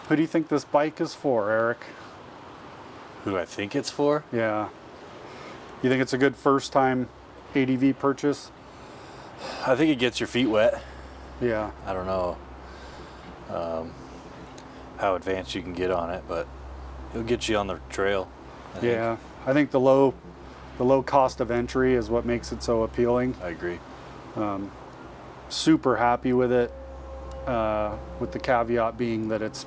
Who do you think this bike is for, Eric? Who do I think it's for? Yeah. You think it's a good first time ADV purchase? I think it gets your feet wet. Yeah. I don't know how advanced you can get on it, but it'll get you on the trail. Yeah. I think the low cost of entry is what makes it so appealing. I agree. Super happy with it, with the caveat being that it's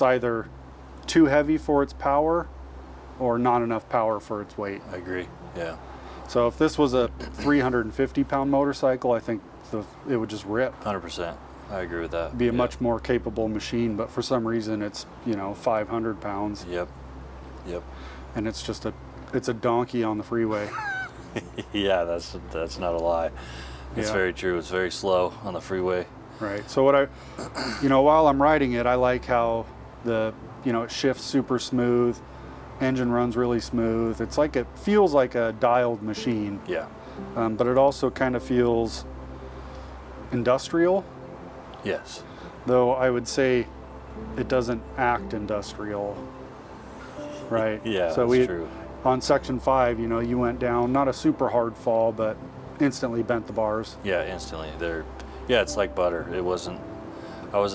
either too heavy for its power or not enough power for its weight. I agree, yeah. So if this was a 350-pound motorcycle, I think it would just rip. 100%. I agree with that. It'd be a much more capable machine, but for some reason it's, 500 pounds. Yep. And it's just it's a donkey on the freeway. Yeah, that's not a lie. It's very true. It's very slow on the freeway. Right. So while I'm riding it, I like how it shifts super smooth, engine runs really smooth. It feels like a dialed machine. Yeah. But it also kind of feels industrial. Yes. Though I would say it doesn't act industrial. Right. Yeah, so that's true. On section 5, you went down, not a super hard fall, but instantly bent the bars. Yeah, instantly. It's like butter. I wasn't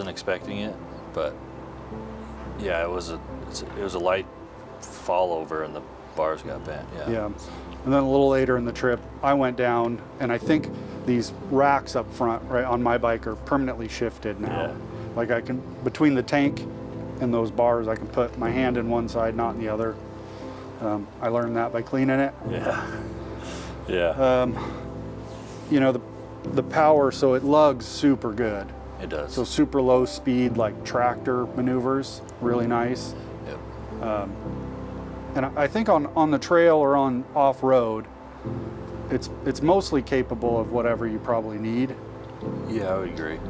expecting it, but yeah, it was a light fall over and the bars got bent. Yeah. And then a little later in the trip, I went down, and I think these racks up front, right on my bike, are permanently shifted now. Yeah. Like I can, between the tank and those bars, I can put my hand in one side, not in the other. I learned that by cleaning it. Yeah. The power, so it lugs super good. It does. So super low speed, like tractor maneuvers, really nice. Yep. And I think on the trail or on off-road, it's mostly capable of whatever you probably need. Yeah, I would agree.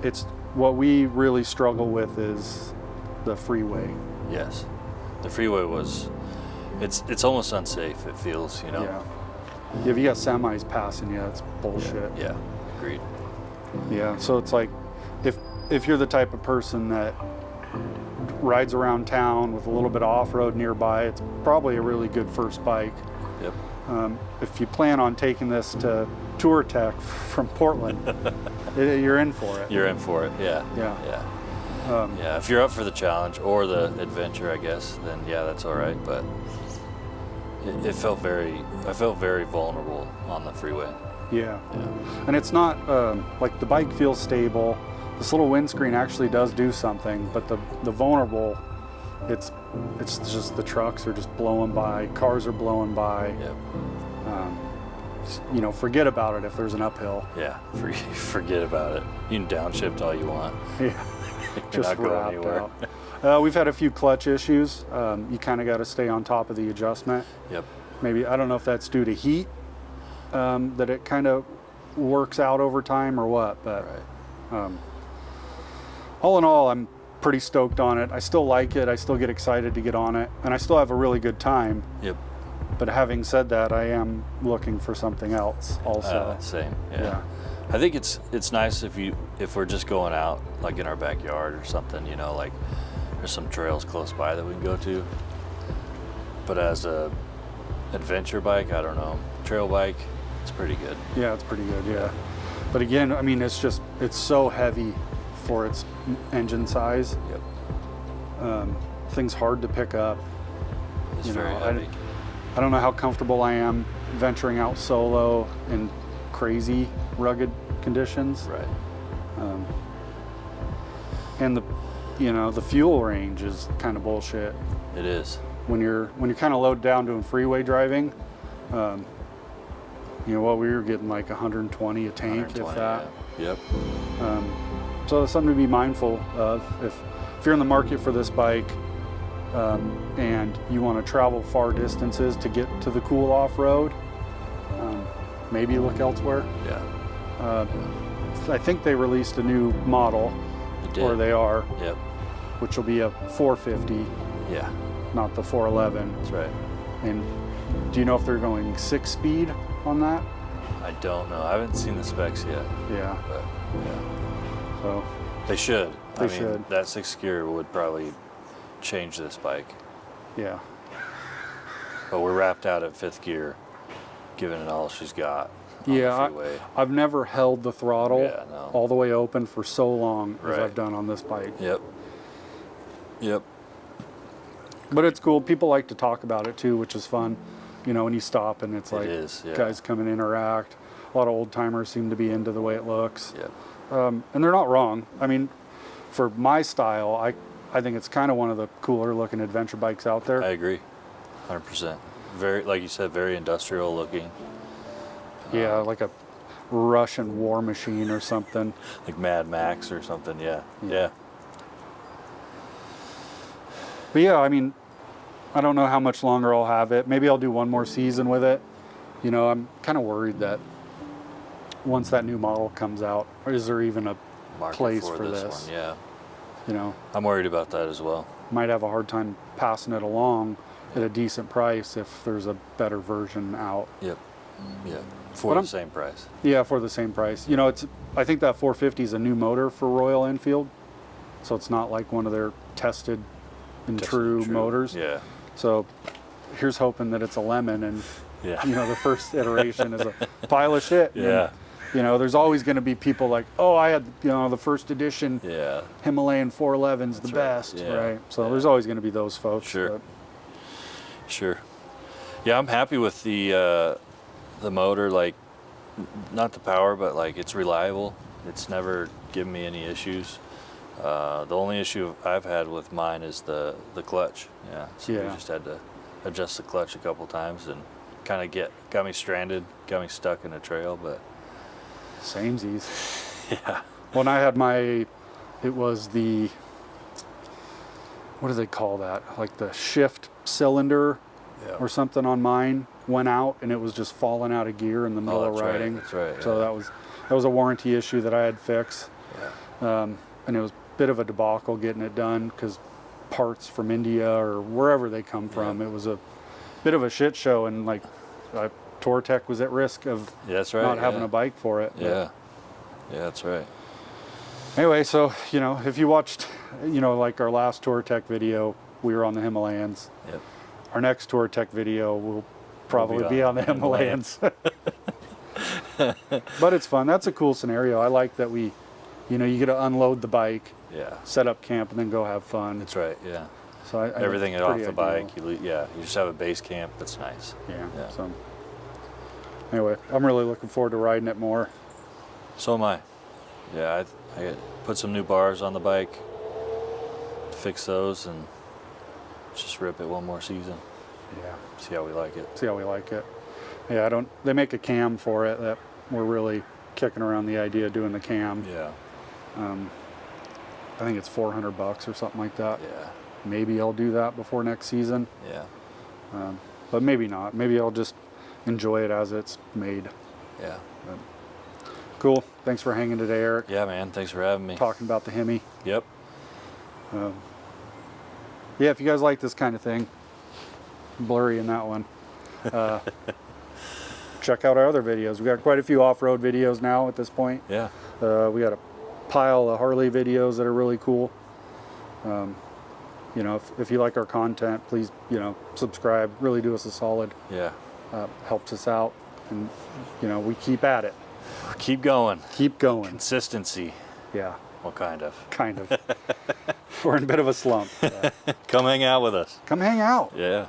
It's what we really struggle with is the freeway. Yes. The freeway it's almost unsafe, it feels, Yeah. If you got semis passing you, it's bullshit. Yeah, agreed. Yeah, so it's like, if you're the type of person that rides around town with a little bit of off-road nearby, it's probably a really good first bike. Yep. If you plan on taking this to Tour Tech from Portland, you're in for it. You're in for it, yeah. Yeah, if you're up for the challenge or the adventure, I guess, then yeah, that's all right, but I felt very vulnerable on the freeway. Yeah. And it's not, like the bike feels stable. This little windscreen actually does do something, but the vulnerable, it's just the trucks are just blowing by, cars are blowing by. Yep. Forget about it if there's an uphill. Yeah, forget about it. You can downshift all you want. Yeah. You're not going anywhere. We've had a few clutch issues. You kind of got to stay on top of the adjustment. Yep. Maybe, I don't know if that's due to heat, that it kind of works out over time or what, but all in all, I'm pretty stoked on it. I still like it. I still get excited to get on it, and I still have a really good time. Yep. But having said that, I am looking for something else also. Same. Yeah. I think it's nice if we're just going out, like in our backyard or something, like there's some trails close by that we can go to. But as a adventure bike, I don't know. Trail bike, it's pretty good. Yeah, it's pretty good. Yeah, but again, I mean, it's so heavy for its engine size. Yep. Thing's hard to pick up. It's very heavy. I don't know how comfortable I am venturing out solo in crazy rugged conditions. Right. And the fuel range is kind of bullshit. It is. When you're kind of loaded down doing freeway driving, what we were getting like 120 a tank, if that. Yeah. Yep. So it's something to be mindful of. If you're in the market for this bike and you want to travel far distances to get to the cool off-road, maybe look elsewhere. Yeah. I think they released a new model, or they are, Yep. which will be a 450, Yeah. not the 411. That's right. And do you know if they're going 6-speed on that? I don't know. I haven't seen the specs yet. Yeah. But yeah. So They should. They should. That 6th gear would probably change this bike. yeah. But we're wrapped out at 5th gear, giving it all she's got. On the Yeah, freeway. I've never held the throttle Yeah, no. all the way open for so long as Right. I've done on this bike. Yep. Yep. But it's cool. People like to talk about it too, which is fun. When you stop and it's like is, yeah. guys come and interact. A lot of old timers seem to be into the way it looks. Yep. And they're not wrong. I mean, for my style, I think it's kind of one of the cooler looking adventure bikes out there. I agree. 100%. Very, like you said, very industrial looking. Yeah, like a Russian war machine or something. Like Mad Max or something, yeah. Yeah. But yeah, I mean, I don't know how much longer I'll have it. Maybe I'll do one more season with it. I'm kind of worried that once that new model comes out, is there even a Market place for this? one, yeah. I'm worried about that as well. Might have a hard time passing it along at a decent price if there's a better version out. Yep. Yeah. For the same price. Yeah, for the same price. I think that 450 is a new motor for Royal Enfield, so it's not like one of their tested and true motors. Yeah. So here's hoping that it's a lemon and Yeah. the first iteration is a pile of shit. Yeah. And, there's always going to be people like, oh, I had the first edition Yeah. Himalayan 411's the right. best, Yeah. right? So Yeah. there's always going to be those folks. Sure. but- Sure. Yeah, I'm happy with the motor, like not the power, but like it's reliable. It's never given me any issues. The only issue I've had with mine is the clutch. Yeah. So we just had to adjust the clutch a couple times and kind of got me stranded, got me stuck in a trail, but Samesies. yeah. When I had it was the, what do they call that? Like the shift cylinder Yeah. or something on mine went out and it was just falling out of gear in the middle of that's right, riding. that's right, So yeah. that was a warranty issue that I had fixed. Yeah. And it was a bit of a debacle getting it done because parts from India or wherever they come from, it was a bit of a shit show, and like TourTech was at risk of That's right, not having a bike for it. Yeah. Yeah, that's right. Anyway, so if you watched like our last TourTech video, we were on the Himalayans. Yep. Our next TourTech video will probably be on the Himalayans. But it's fun. That's a cool scenario. I like that you get to unload the bike, Yeah. set up camp, and then go have fun. That's right. Yeah. So I Everything think off it's the pretty bike. You just have a base camp. That's nice. ideal. Yeah. So anyway, I'm really looking forward to riding it more. So am I. Yeah, I put some new bars on the bike, fix those, and just rip it one more season. Yeah. See how we like it. See how we like it. Yeah, they make a cam for it that we're really kicking around the idea of doing the cam. Yeah. I think it's $400 or something like that. Yeah. Maybe I'll do that before next season, Yeah. but maybe not. Maybe I'll just enjoy it as it's made. Yeah. Cool. Thanks for hanging today, Eric. Yeah, man. Thanks for having me. Talking about the Hemi. Yep. Yeah, if you guys like this kind of thing, blurry in that one. Check out our other videos. We got quite a few off-road videos now at this point. Yeah. We got a pile of Harley videos that are really cool. you know, if you like our content, please, you know, subscribe. Really do us a solid. Yeah. Helps us out, and you know, we keep at it. Keep going. Keep going. Consistency. Yeah. What kind of? Kind of. We're in a bit of a slump. Yeah. Come hang out with us. Come hang out. Yeah.